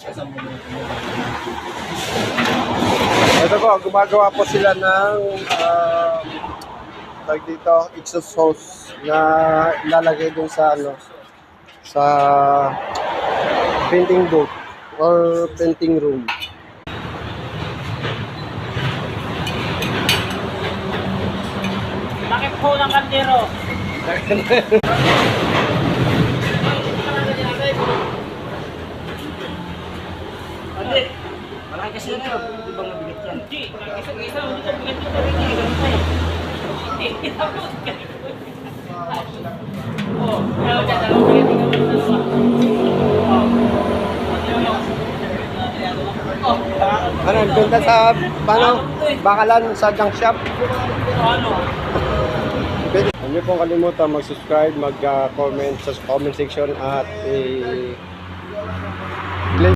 Ito po, gumagawa po sila ng tag dito, exhaust hose na ilalagay dun sa ano, sa painting booth or painting room. Bakit po ng kaldero? Hindi. Malaki kasi ito. Hindi bang mabigat yan? Hindi. Isa-isa. Hindi ka bigat ito. Hindi. Ganito eh. Hindi. Tapos. Oh. Dalawa dyan. Dalawa bigat. Ikaw ang dalawa. Oh. Ano, doon ka sa, paano, Bakalan sa junk shop. Ano? Pwede. Huwag niyo pong kalimutan mag-subscribe, mag-comment sa comment section at